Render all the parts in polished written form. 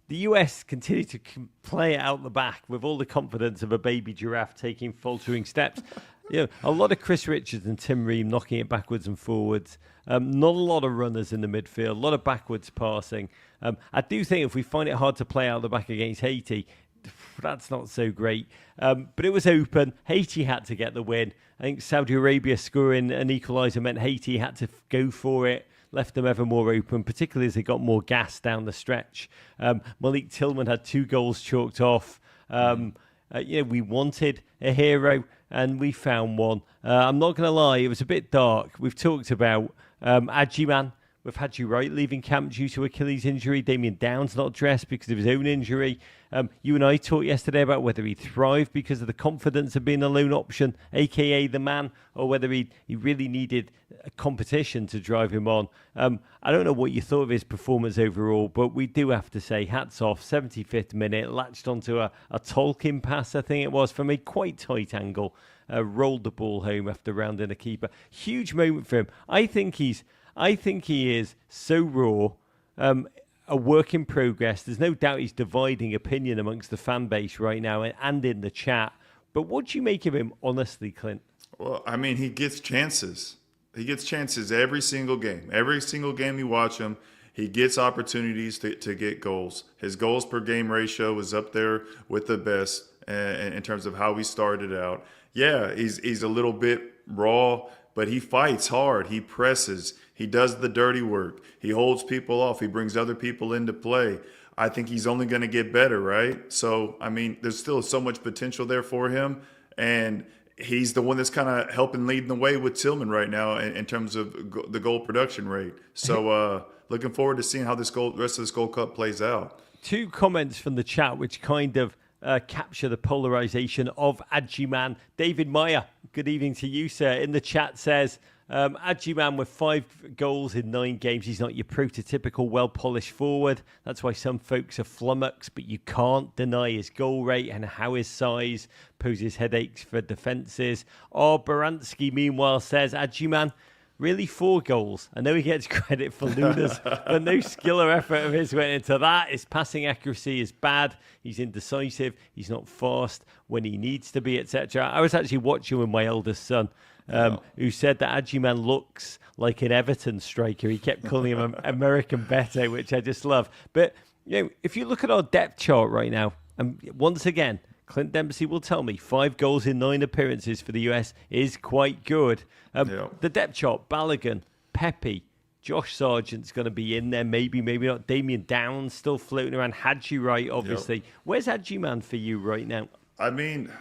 the US continue to play it out the back with all the confidence of a baby giraffe taking faltering steps. A lot of Chris Richards and Tim Ream knocking it backwards and forwards. Not a lot of runners in the midfield, a lot of backwards passing. I do think if we find it hard to play out the back against Haiti, that's not so great. But it was open. Haiti had to get the win. I think Saudi Arabia scoring an equaliser meant Haiti had to go for it, left them ever more open, particularly as they got more gas down the stretch. Malik Tillman had 2 goals chalked off. We wanted a hero, and we found one. I'm not going to lie, it was a bit dark. We've talked about Agyemang with Hadji Wright leaving camp due to Achilles injury. Damien Downs not dressed because of his own injury. You and I talked yesterday about whether he thrived because of the confidence of being a lone option, a.k.a. the man, or whether he really needed a competition to drive him on. I don't know what you thought of his performance overall, but we do have to say hats off. 75th minute, latched onto a Tolkien pass, I think it was, from a quite tight angle. Rolled the ball home after rounding a keeper. Huge moment for him. I think he is so raw, a work in progress. There's no doubt he's dividing opinion amongst the fan base right now and in the chat. But what do you make of him, honestly, Clint? Well, I mean, he gets chances. He gets chances every single game. Every single game you watch him, he gets opportunities to get goals. His goals per game ratio is up there with the best in terms of how he started out. Yeah, he's a little bit raw, but he fights hard. He presses. He does the dirty work. He holds people off. He brings other people into play. I think he's only going to get better, right? So, I mean, there's still so much potential there for him. And he's the one that's kind of helping leading the way with Tillman right now in terms of the goal production rate. So, looking forward to seeing how rest of this Gold Cup plays out. 2 comments from the chat which kind of capture the polarization of Agyemang. David Meyer, good evening to you, sir. In the chat says, Agyemang with 5 goals in 9 games. He's not your prototypical well-polished forward. That's why some folks are flummoxed, but you can't deny his goal rate and how his size poses headaches for defences. Baransky, meanwhile, says, Agyemang, really 4 goals. I know he gets credit for Luna's, but no skill or effort of his went into that. His passing accuracy is bad. He's indecisive. He's not fast when he needs to be, etc. I was actually watching with my eldest son, who said that Agyemang looks like an Everton striker. He kept calling him American Beto, which I just love. But if you look at our depth chart right now, and once again, Clint Dempsey will tell me 5 goals in 9 appearances for the US is quite good. The depth chart, Balogun, Pepe, Josh Sargent's going to be in there, maybe not. Damien Downs still floating around. Hadji Wright, obviously. Where's Agyemang for you right now? I mean,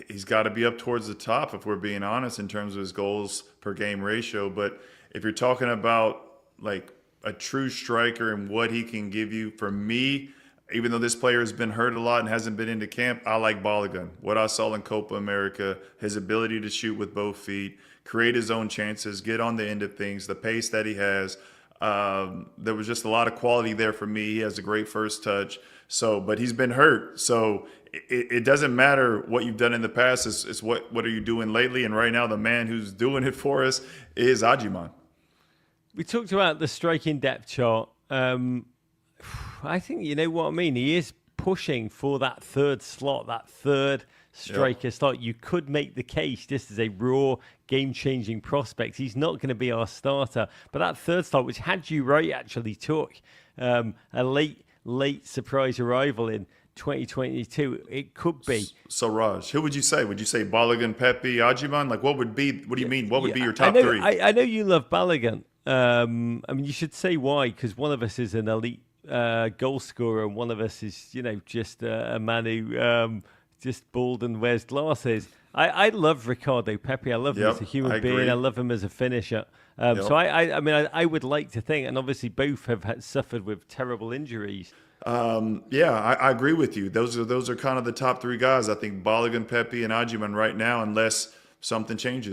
he's got to be up towards the top, if we're being honest, in terms of his goals per game ratio. But if you're talking about like a true striker and what he can give you, for me, even though this player has been hurt a lot and hasn't been into camp, I like Balogun. What I saw in Copa America, his ability to shoot with both feet, create his own chances, get on the end of things, the pace that he has. There was just a lot of quality there for me. He has a great first touch. But he's been hurt. So it doesn't matter what you've done in the past. It's what are you doing lately? And right now, the man who's doing it for us is Agyemang. We talked about the striking depth chart. I think you know what I mean. He is pushing for that 3rd slot, that 3rd striker slot. You could make the case just as a raw, game-changing prospect. He's not going to be our starter. But that 3rd slot, which Hadji Wright actually took, a late surprise arrival in 2022, it could be. So Raj, who would you say? Would you say Balogun, Pepe, Agyemang? Like, what do you mean? What would be your top 3? I know you love Balogun. I mean, you should say why, because one of us is an elite goal scorer, and one of us is, just a man who just bald and wears glasses. I love Ricardo Pepe. I love him as a human being. I love him as a finisher. So I would like to think, and obviously both have suffered with terrible injuries. I agree with you. Those are kind of the top 3 guys. I think Balogun, Pepe, and Agyemang right now, unless something changes.